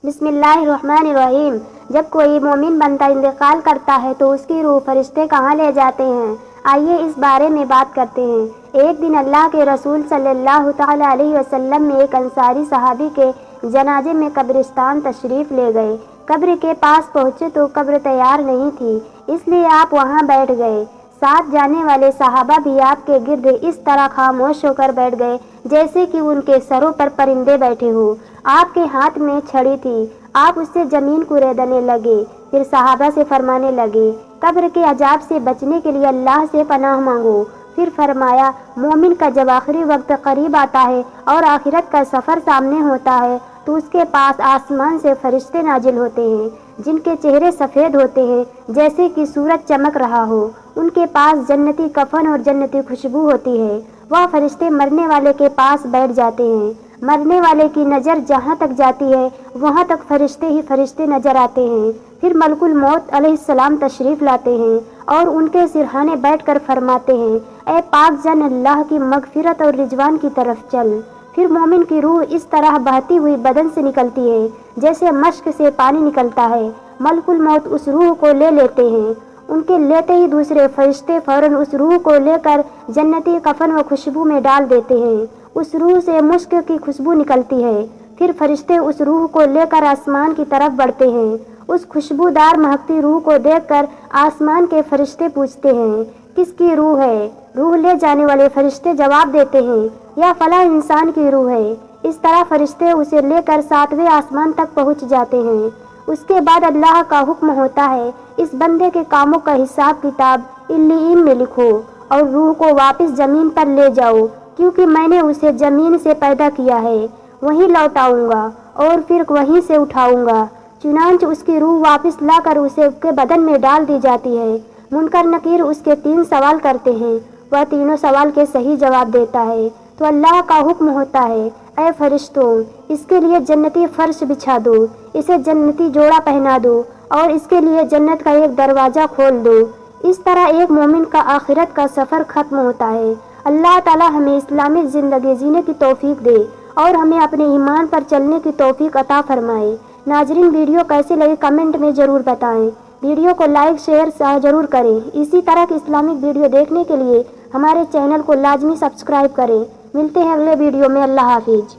बिस्मिल्लाहिर्रहमानिर्रहीम। जब कोई मोमिन बंदा इंतकाल करता है तो उसकी रूह फरिश्ते कहाँ ले जाते हैं? आइए इस बारे में बात करते हैं। एक दिन अल्लाह के रसूल सल्लल्लाहु तआला अलैहि वसल्लम में एक अंसारी सहाबी के जनाजे में कब्रिस्तान तशरीफ़ ले गए। कब्र के पास पहुँचे तो कब्र तैयार नहीं थी, इसलिए आप वहाँ बैठ गए। साथ जाने वाले सहाबा भी आपके गिर्द इस तरह खामोश होकर बैठ गए जैसे कि उनके सरों पर परिंदे बैठे हो। आपके हाथ में छड़ी थी, आप उससे जमीन कुरेदने लगे। फिर सहाबा से फरमाने लगे, कब्र के अजाब से बचने के लिए अल्लाह से पनाह मांगो। फिर फरमाया, मोमिन का जब आखिरी वक्त करीब आता है और आखिरत का सफ़र सामने होता है तो उसके पास आसमान से फरिश्ते नाजिल होते हैं, जिनके चेहरे सफ़ेद होते हैं जैसे कि सूरज चमक रहा हो। उनके पास जन्नती कफन और जन्नती खुशबू होती है। वह फरिश्ते मरने वाले के पास बैठ जाते हैं। मरने वाले की नज़र जहाँ तक जाती है वहाँ तक फरिश्ते ही फरिश्ते नजर आते हैं। फिर मलकुल मौत अलैहिस्सलाम तशरीफ़ लाते हैं और उनके सिरहाने बैठकर फरमाते हैं, ए पाक जन, अल्लाह की मगफिरत और रिजवान की तरफ चल। फिर मोमिन की रूह इस तरह बहती हुई बदन से निकलती है जैसे मश्क से पानी निकलता है। मलकुल मौत उस रूह को ले लेते हैं। उनके लेते ही दूसरे फरिश्ते फौरन उस रूह को लेकर जन्नती कफन व खुशबू में डाल देते हैं। उस रूह से मुश्क की खुशबू निकलती है। फिर फरिश्ते उस रूह को लेकर आसमान की तरफ बढ़ते हैं। उस खुशबूदार महकती रूह को देखकर आसमान के फरिश्ते पूछते हैं, किसकी रूह है? रूह ले जाने वाले फरिश्ते जवाब देते हैं, यह फला इंसान की रूह है। इस तरह फरिश्ते उसे लेकर 7वें आसमान तक पहुंच जाते हैं। उसके बाद अल्लाह का हुक्म होता है, इस बंदे के कामों का हिसाब किताब इल्लीन में लिखो और रूह को वापस जमीन पर ले जाओ, क्योंकि मैंने उसे जमीन से पैदा किया है, वहीं लौटाऊंगा और फिर वहीं से उठाऊंगा। चुनांच उसकी रूह वापस लाकर उसे उसके बदन में डाल दी जाती है। मुनकर नकीर उसके 3 सवाल करते हैं, वह तीनों सवाल के सही जवाब देता है तो अल्लाह का हुक्म होता है, ऐ फरिश्तों, इसके लिए जन्नती फर्श बिछा दो, इसे जन्नती जोड़ा पहना दो और इसके लिए जन्नत का एक दरवाज़ा खोल दो। इस तरह एक मोमिन का आखिरत का सफ़र ख़त्म होता है। अल्लाह ताला हमें इस्लामिक ज़िंदगी जीने की तौफीक दे और हमें अपने ईमान पर चलने की तौफीक अता फरमाए। नाजरीन, वीडियो कैसे लगी कमेंट में ज़रूर बताएं। वीडियो को लाइक शेयर ज़रूर करें। इसी तरह की इस्लामिक वीडियो देखने के लिए हमारे चैनल को लाजमी सब्सक्राइब करें। मिलते हैं अगले वीडियो में। अल्लाह हाफिज।